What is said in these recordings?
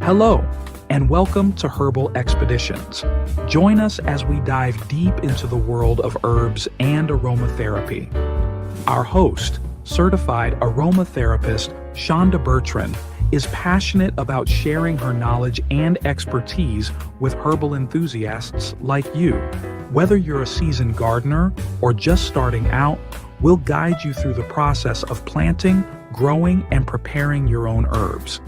Hello, and welcome to Herbal Expeditions. Join us as we dive deep into the world of herbs and aromatherapy. Our host, certified aromatherapist Shunda Bertrand, is passionate about sharing her knowledge and expertise with herbal enthusiasts like you. Whether you're a seasoned gardener or just starting out, we'll guide you through the process of planting, growing, and preparing your own herbs.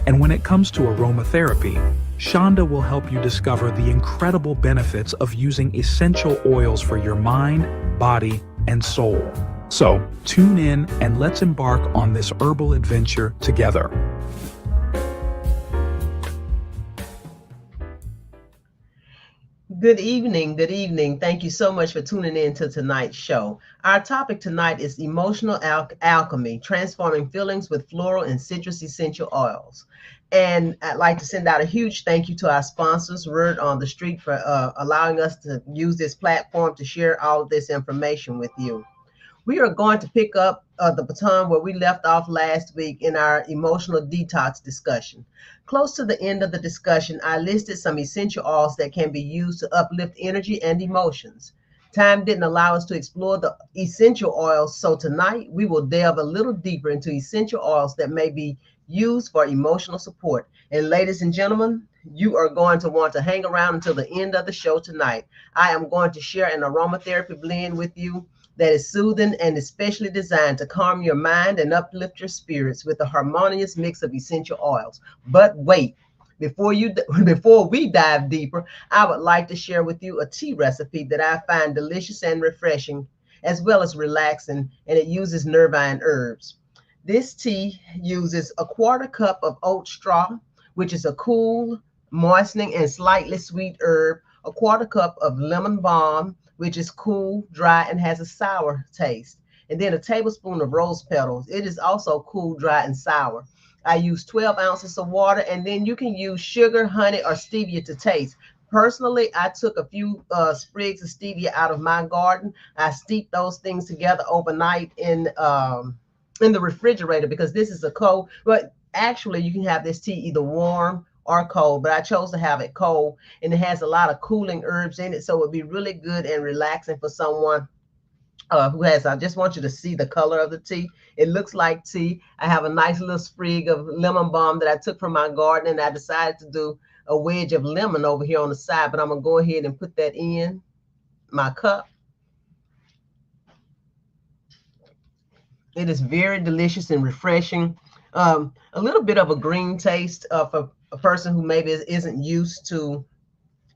And when it comes to aromatherapy, Shunda will help you discover the incredible benefits of using essential oils for your mind, body, and soul. So, tune in and let's embark on this herbal adventure together. Good evening. Good evening. Thank you so much for tuning in to tonight's show. Our topic tonight is Emotional Alchemy, transforming feelings with floral and citrus essential oils. And I'd like to send out a huge thank you to our sponsors, Word on the Street, for allowing us to use this platform to share all of this information with you. We are going to pick up the baton where we left off last week in our emotional detox discussion. Close to the end of the discussion, I listed some essential oils that can be used to uplift energy and emotions. Time didn't allow us to explore the essential oils, so tonight we will delve a little deeper into essential oils that may be used for emotional support. And ladies and gentlemen, you are going to want to hang around until the end of the show tonight. I am going to share an aromatherapy blend with you that is soothing and especially designed to calm your mind and uplift your spirits with a harmonious mix of essential oils. But wait, before we dive deeper, I would like to share with you a tea recipe that I find delicious and refreshing, as well as relaxing, and it uses nervine herbs. This tea uses a quarter cup of oat straw, which is a cool, moistening, and slightly sweet herb, a quarter cup of lemon balm, which is cool, dry, and has a sour taste. And then a tablespoon of rose petals. It is also cool, dry, and sour. I use 12 ounces of water, and then you can use sugar, honey, or stevia to taste. Personally, I took a few sprigs of stevia out of my garden. I steeped those things together overnight in the refrigerator because this is a cold, but actually you can have this tea either warm or cold, but I chose to have it cold, and it has a lot of cooling herbs in it, so it would be really good and relaxing for someone who has. I just want you to see the color of the tea. It looks like tea. I have a nice little sprig of lemon balm that I took from my garden, and I decided to do a wedge of lemon over here on the side, but I'm gonna go ahead and put that in my cup. It is very delicious and refreshing. A little bit of a green taste for a person who maybe isn't used to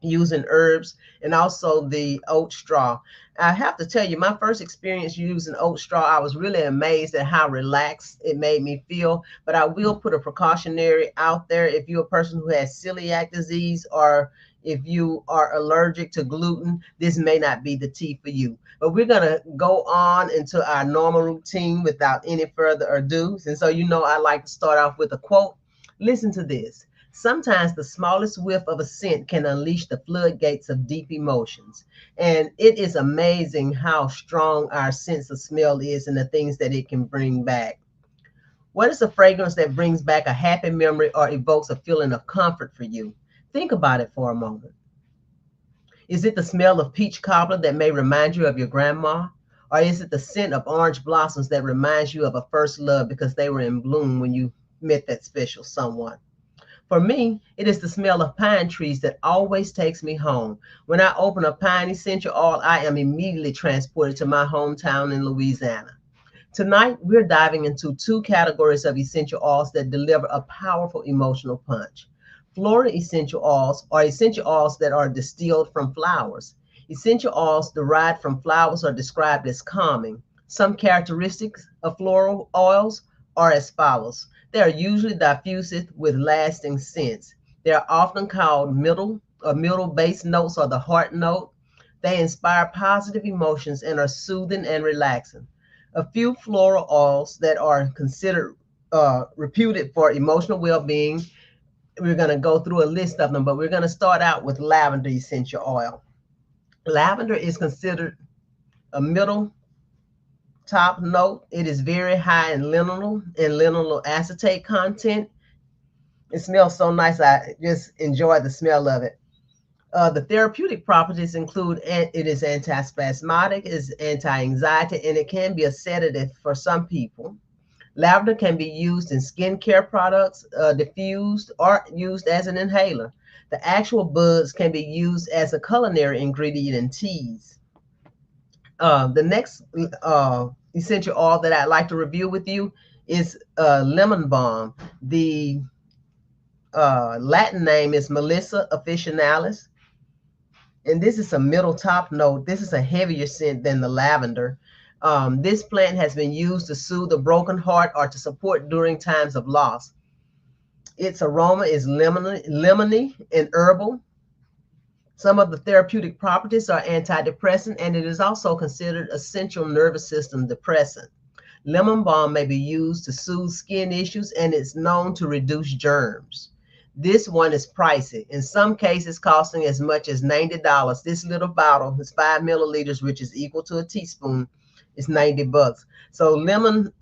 using herbs, and also the oat straw. I have to tell you, my first experience using oat straw, I was really amazed at how relaxed it made me feel. But I will put a precautionary out there. If you're a person who has celiac disease, or if you are allergic to gluten, this may not be the tea for you. But we're going to go on into our normal routine without any further ado. And so, I like to start off with a quote. Listen to this. Sometimes the smallest whiff of a scent can unleash the floodgates of deep emotions. And it is amazing how strong our sense of smell is and the things that it can bring back. What is a fragrance that brings back a happy memory or evokes a feeling of comfort for you? Think about it for a moment. Is it the smell of peach cobbler that may remind you of your grandma? Or is it the scent of orange blossoms that reminds you of a first love because they were in bloom when you met that special someone? For me, it is the smell of pine trees that always takes me home. When I open a pine essential oil, I am immediately transported to my hometown in Louisiana. Tonight, we're diving into two categories of essential oils that deliver a powerful emotional punch. Floral essential oils are essential oils that are distilled from flowers. Essential oils derived from flowers are described as calming. Some characteristics of floral oils are as follows. They are usually diffusive with lasting scents. They are often called middle base notes or the heart note. They inspire positive emotions and are soothing and relaxing. A few floral oils that are considered reputed for emotional well-being. We're going to go through a list of them, but we're going to start out with lavender essential oil. Lavender is considered a middle top note. It is very high in linalool and linalool acetate content. It smells so nice. I just enjoy the smell of it. The therapeutic properties include it is antispasmodic, it is anti-anxiety, and it can be a sedative for some people. Lavender can be used in skincare products, diffused, or used as an inhaler. The actual buds can be used as a culinary ingredient in teas. The next essential oil that I'd like to review with you is lemon balm. The Latin name is Melissa officinalis, and this is a middle top note. This is a heavier scent than the lavender. This plant has been used to soothe a broken heart or to support during times of loss. Its aroma is lemony and herbal. Some of the therapeutic properties are antidepressant, and it is also considered a central nervous system depressant. Lemon balm may be used to soothe skin issues, and it's known to reduce germs. This one is pricey, in some cases costing as much as $90. This little bottle is 5 milliliters, which is equal to a teaspoon. It's $90. So lemon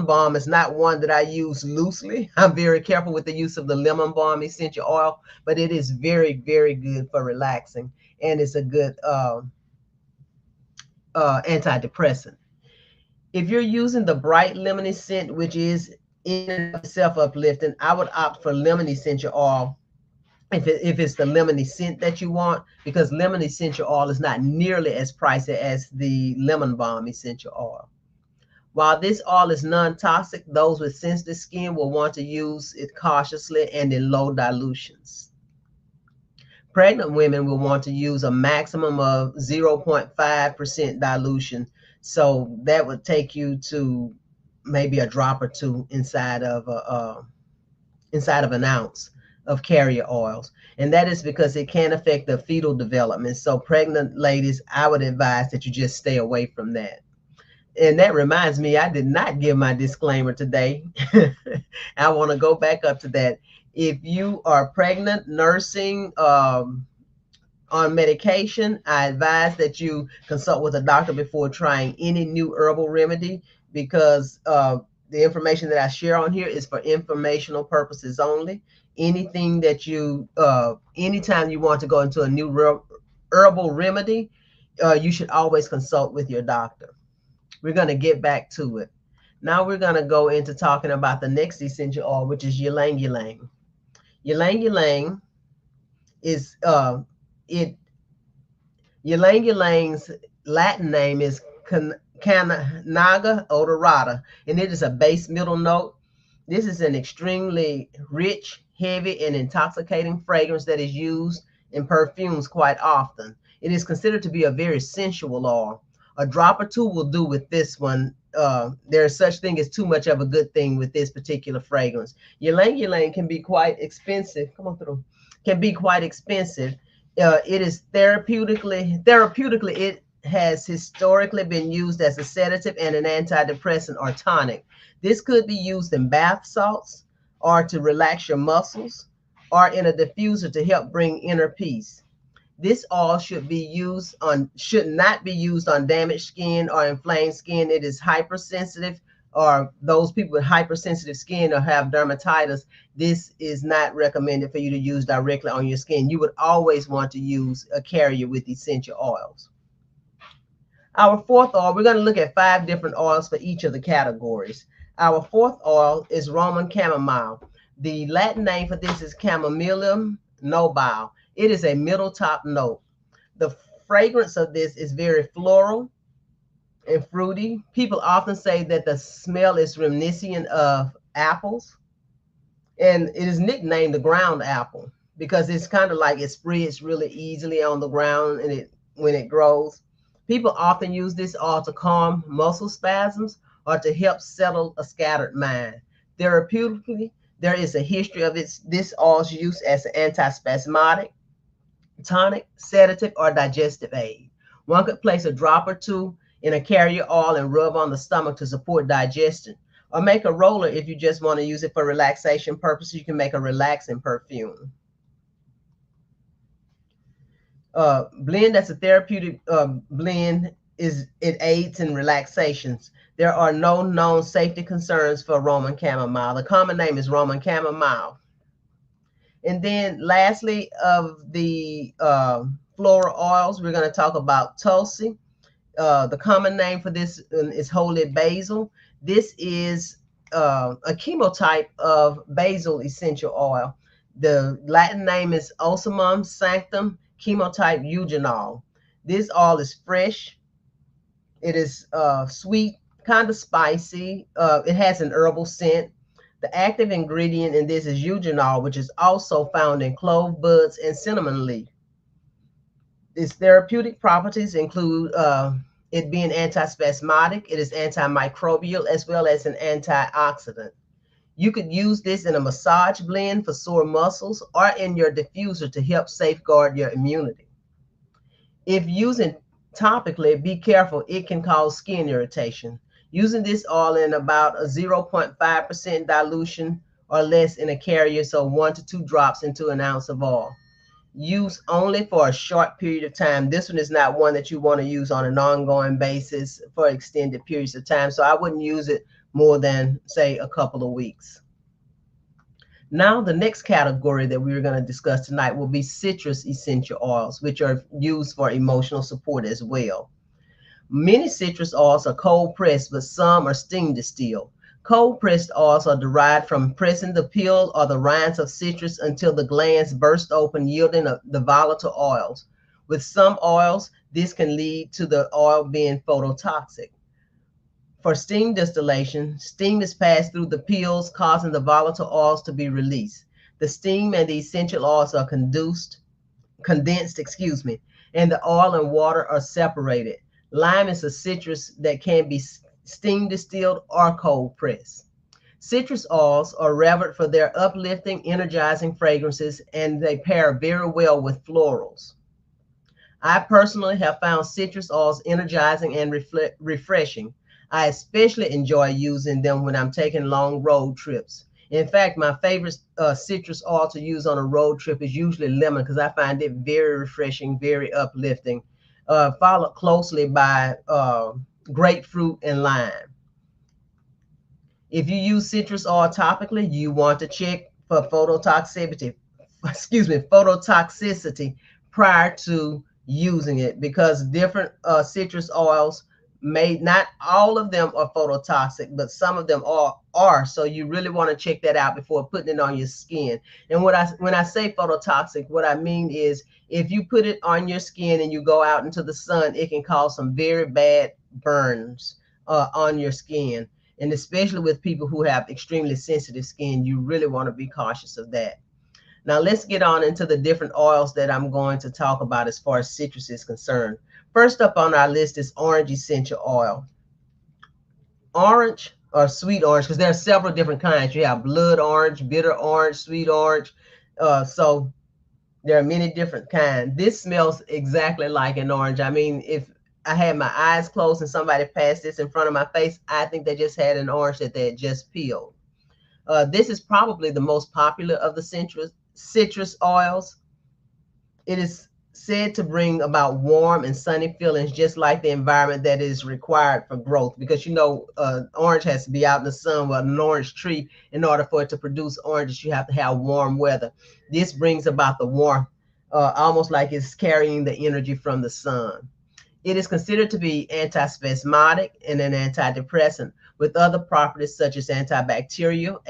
balm is not one that I use loosely. I'm very careful with the use of the lemon balm essential oil, but it is very, very good for relaxing, and it's a good antidepressant. If you're using the bright lemony scent, which is in and of itself uplifting, I would opt for lemon essential oil if it's the lemony scent that you want, because lemon essential oil is not nearly as pricey as the lemon balm essential oil. While this oil is non-toxic, those with sensitive skin will want to use it cautiously and in low dilutions. Pregnant women will want to use a maximum of 0.5% dilution. So that would take you to maybe a drop or two inside of an ounce of carrier oils. And that is because it can affect the fetal development. So pregnant ladies, I would advise that you just stay away from that. And that reminds me, I did not give my disclaimer today. I want to go back up to that. If you are pregnant, nursing, on medication, I advise that you consult with a doctor before trying any new herbal remedy, because the information that I share on here is for informational purposes only. Anything that anytime you want to go into a new herbal remedy, you should always consult with your doctor. We're going to get back to it. Now we're going to go into talking about the next essential oil, which is ylang ylang. Ylang ylang is ylang ylan's Latin name is Cannaga odorata, and it is a base middle note. This is an extremely rich, heavy, and intoxicating fragrance that is used in perfumes quite often. It is considered to be a very sensual oil. A drop or two will do with this one. There is such thing as too much of a good thing with this particular fragrance. Ylang ylang can be quite expensive. Come on through. Can be quite expensive. It is therapeutically, it has historically been used as a sedative and an antidepressant or tonic. This could be used in bath salts, or to relax your muscles, or in a diffuser to help bring inner peace. This oil should not be used on damaged skin or inflamed skin. It is hypersensitive, or those people with hypersensitive skin or have dermatitis. This is not recommended for you to use directly on your skin. You would always want to use a carrier with essential oils. Our fourth oil, we're going to look at 5 different oils for each of the categories. Our fourth oil is Roman chamomile. The Latin name for this is Chamomilium nobile. It is a middle top note. The fragrance of this is very floral and fruity. People often say that the smell is reminiscent of apples, and it is nicknamed the ground apple because it's kind of like it spreads really easily on the ground and when it grows. People often use this oil to calm muscle spasms or to help settle a scattered mind. Therapeutically, there is a history of this oil's use as an antispasmodic, tonic, sedative, or digestive aid. One could place a drop or two in a carrier oil and rub on the stomach to support digestion, or make a roller if you just want to use it for relaxation purposes. You can make a relaxing perfume. Blend, that's a therapeutic blend. it aids in relaxations. There are no known safety concerns for Roman chamomile. The common name is Roman chamomile. And then lastly, of the floral oils, we're going to talk about Tulsi. The common name for this is holy basil. This is a chemotype of basil essential oil. The Latin name is Ocimum sanctum chemotype eugenol. This oil is fresh. It is sweet, kind of spicy. It has an herbal scent. The active ingredient in this is eugenol, which is also found in clove buds and cinnamon leaf. Its therapeutic properties include it being antispasmodic, it is antimicrobial, as well as an antioxidant. You could use this in a massage blend for sore muscles or in your diffuser to help safeguard your immunity. If using topically, be careful, it can cause skin irritation. Using this oil in about a 0.5% dilution or less in a carrier, so 1 to 2 drops into an ounce of oil. Use only for a short period of time. This one is not one that you want to use on an ongoing basis for extended periods of time. So I wouldn't use it more than, say, a couple of weeks. Now, the next category that we're going to discuss tonight will be citrus essential oils, which are used for emotional support as well. Many citrus oils are cold pressed, but some are steam distilled. Cold pressed oils are derived from pressing the peel or the rinds of citrus until the glands burst open, yielding the volatile oils. With some oils, this can lead to the oil being phototoxic. For steam distillation, steam is passed through the peels, causing the volatile oils to be released. The steam and the essential oils are condensed, and the oil and water are separated. Lime is a citrus that can be steam distilled or cold pressed. Citrus oils are revered for their uplifting, energizing fragrances, and they pair very well with florals. I personally have found citrus oils energizing and refreshing. I especially enjoy using them when I'm taking long road trips. In fact, my favorite citrus oil to use on a road trip is usually lemon because I find it very refreshing, very uplifting, followed closely by grapefruit and lime. If you use citrus oil topically, you want to check for phototoxicity prior to using it, because different citrus oils not all of them are phototoxic, but some of them are. So you really want to check that out before putting it on your skin. And when I say phototoxic, what I mean is if you put it on your skin and you go out into the sun, it can cause some very bad burns on your skin. And especially with people who have extremely sensitive skin, you really want to be cautious of that. Now let's get on into the different oils that I'm going to talk about as far as citrus is concerned. First up on our list is orange essential oil. Orange or sweet orange, because there are several different kinds. You have blood orange, bitter orange, sweet orange. So there are many different kinds. This smells exactly like an orange. I mean, if I had my eyes closed and somebody passed this in front of my face, I think they just had an orange that they had just peeled. This is probably the most popular of the citrus oils. It is said to bring about warm and sunny feelings, just like the environment that is required for growth. Because orange has to be out in the sun. Well, an orange tree, in order for it to produce oranges, you have to have warm weather. This brings about the warmth, almost like it's carrying the energy from the sun. It is considered to be antispasmodic and an antidepressant, with other properties such as antibacterial,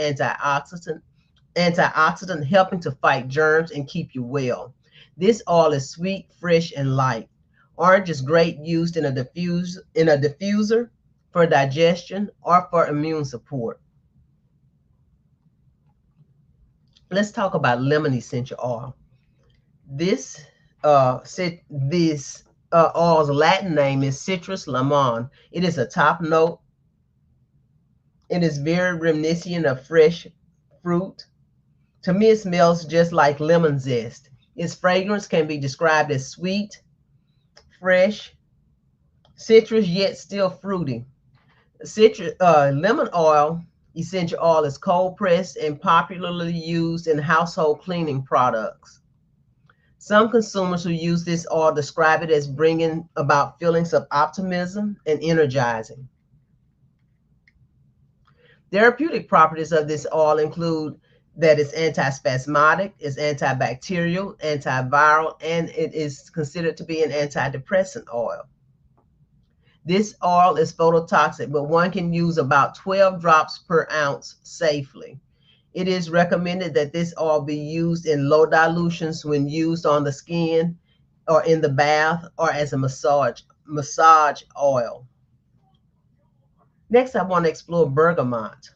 antioxidant, helping to fight germs and keep you well. This oil is sweet, fresh, and light. Orange is great used in a diffuser for digestion or for immune support. Let's talk about lemon essential oil. This oil's Latin name is Citrus lemon. It is a top note. It is very reminiscent of fresh fruit. To me, it smells just like lemon zest. Its fragrance can be described as sweet, fresh, citrus, yet still fruity. Lemon oil, essential oil, is cold pressed and popularly used in household cleaning products. Some consumers who use this oil describe it as bringing about feelings of optimism and energizing. Therapeutic properties of this oil include that it's antispasmodic, it's antibacterial, antiviral, and it is considered to be an antidepressant oil. This oil is phototoxic, but one can use about 12 drops per ounce safely. It is recommended that this oil be used in low dilutions when used on the skin or in the bath or as a massage oil. Next, I want to explore bergamot.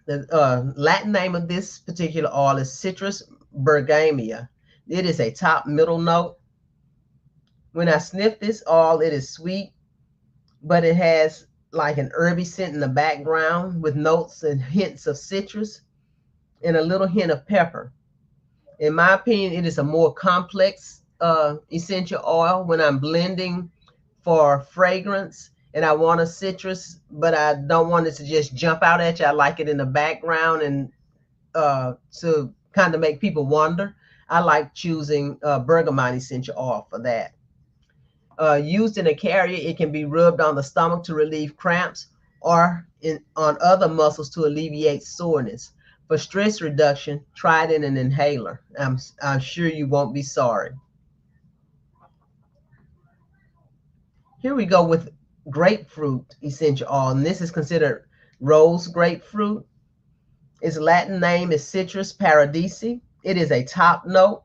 The Latin name of this particular oil is Citrus bergamia. It is a top middle note. When I sniff this oil, it is sweet, but it has like an herby scent in the background with notes and hints of citrus and a little hint of pepper. In my opinion, it is a more complex essential oil. When I'm blending for fragrance and I want a citrus, but I don't want it to just jump out at you, I like it in the background and to kind of make people wonder. I like choosing bergamot essential oil for that. Used in a carrier, it can be rubbed on the stomach to relieve cramps or on other muscles to alleviate soreness. For stress reduction, try it in an inhaler. I'm sure you won't be sorry. Here we go with grapefruit essential oil, and this is considered rose grapefruit. Its Latin name is Citrus paradisi. It is a top note.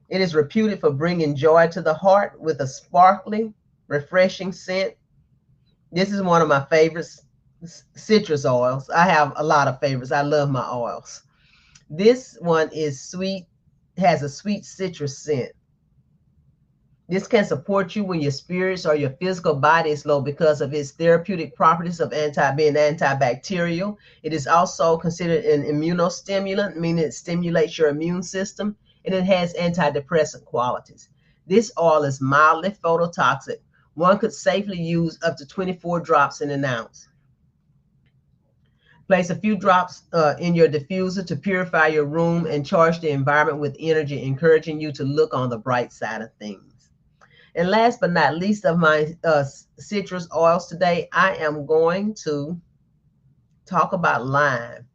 It is reputed for bringing joy to the heart with a sparkling, refreshing scent. This is one of my favorite citrus oils. I have a lot of favorites. I love my oils. This one is sweet, has a sweet citrus scent. This can support you when your spirits or your physical body is low because of its therapeutic properties of being antibacterial. It is also considered an immunostimulant, meaning it stimulates your immune system, and it has antidepressant qualities. This oil is mildly phototoxic. One could safely use up to 24 drops in an ounce. Place a few drops in your diffuser to purify your room and charge the environment with energy, encouraging you to look on the bright side of things. And last but not least of my citrus oils today, I am going to talk about lime.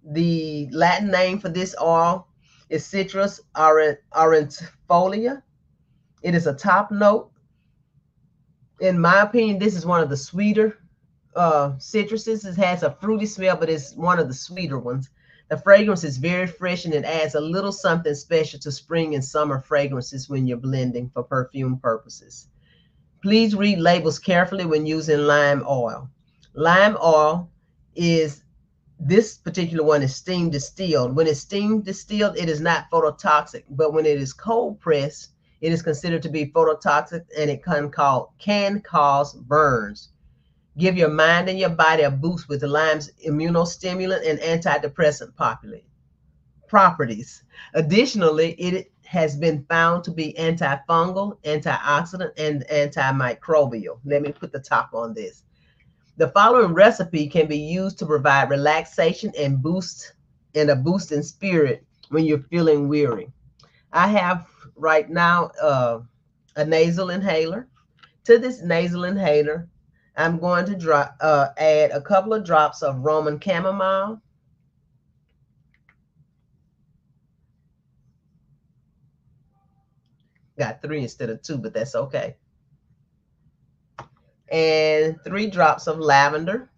The Latin name for this oil is Citrus aurantifolia. It is a top note. In my opinion, this is one of the sweeter citruses. It has a fruity smell, but it's one of the sweeter ones. The fragrance is very fresh and it adds a little something special to spring and summer fragrances when you're blending for perfume purposes. Please read labels carefully when using lime oil. Lime oil is, this particular one is steam distilled. When it's steam distilled, it is not phototoxic, but when it is cold pressed, it is considered to be phototoxic and it can cause burns. Give your mind and your body a boost with the lime's immunostimulant and antidepressant properties. Additionally, it has been found to be antifungal, antioxidant, and antimicrobial. Let me put the top on this. The following recipe can be used to provide relaxation and a boost in spirit when you're feeling weary. I have right now a nasal inhaler. To this nasal inhaler, I'm going to add a couple of drops of Roman chamomile. Got 3 instead of 2, but that's okay. And 3 drops of lavender.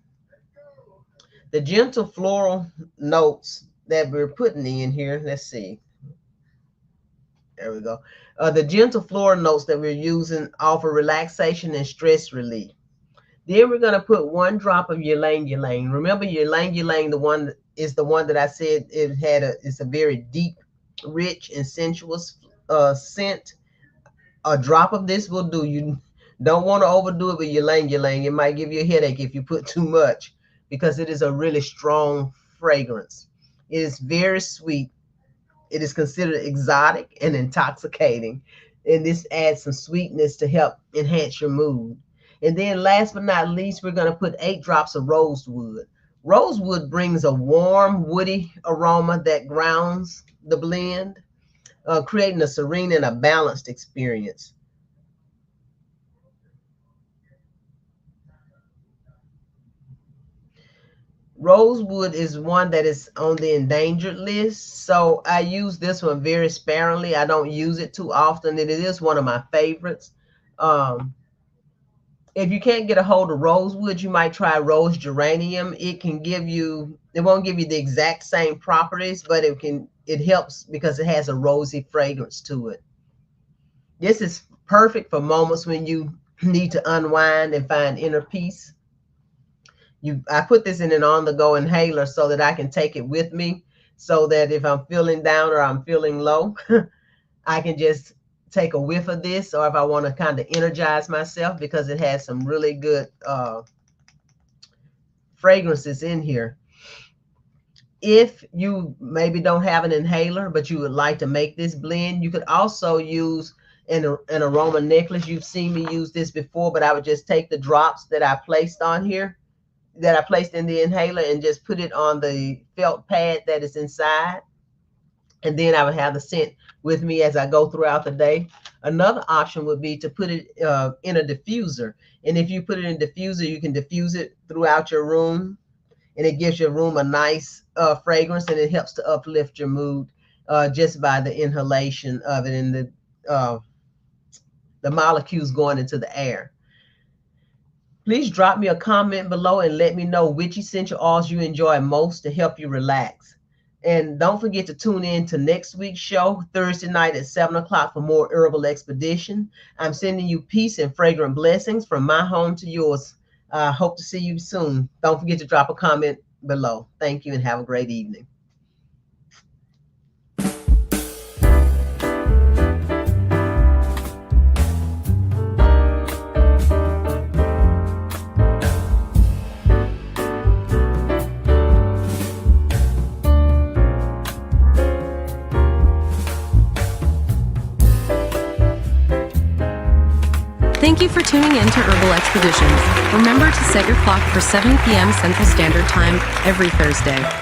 The gentle floral notes that we're putting in here, let's see. There we go. The gentle floral notes that we're using offer relaxation and stress relief. Then we're going to put 1 drop of ylang ylang. Remember, ylang ylang, the one that I said it's a very deep, rich, and sensuous scent. A drop of this will do. You don't want to overdo it with ylang ylang. It might give you a headache if you put too much because it is a really strong fragrance. It is very sweet. It is considered exotic and intoxicating. And this adds some sweetness to help enhance your mood. And then last but not least, we're going to put 8 drops of rosewood. Rosewood brings a warm, woody aroma that grounds the blend. creating a serene and a balanced experience. Rosewood is one that is on the endangered list, so I use this one very sparingly. I don't use it too often, and it is one of my favorites. If you can't get a hold of rosewood, you might try rose geranium. It won't give you the exact same properties, but it helps because it has a rosy fragrance to it. This is perfect for moments when you need to unwind and find inner peace. I put this in an on-the-go inhaler so that I can take it with me, so that if I'm feeling down or I'm feeling low, I can just take a whiff of this, or if I want to kind of energize myself, because it has some really good fragrances in here. If you maybe don't have an inhaler, but you would like to make this blend, you could also use an aroma necklace. You've seen me use this before, but I would just take the drops that I placed on here, that I placed in the inhaler, and just put it on the felt pad that is inside. And then I would have the scent with me as I go throughout the day. Another option would be to put it in a diffuser. And if you put it in a diffuser, you can diffuse it throughout your room, and it gives your room a nice fragrance, and it helps to uplift your mood just by the inhalation of it and the molecules going into the air. Please drop me a comment below and let me know which essential oils you enjoy most to help you relax. And don't forget to tune in to next week's show, Thursday night at 7 o'clock, for more Herbal Expedition. I'm sending you peace and fragrant blessings from my home to yours. I hope to see you soon. Don't forget to drop a comment below. Thank you and have a great evening. Thank you for tuning in to Herbal Expeditions. Remember to set your clock for 7 p.m. Central Standard Time every Thursday.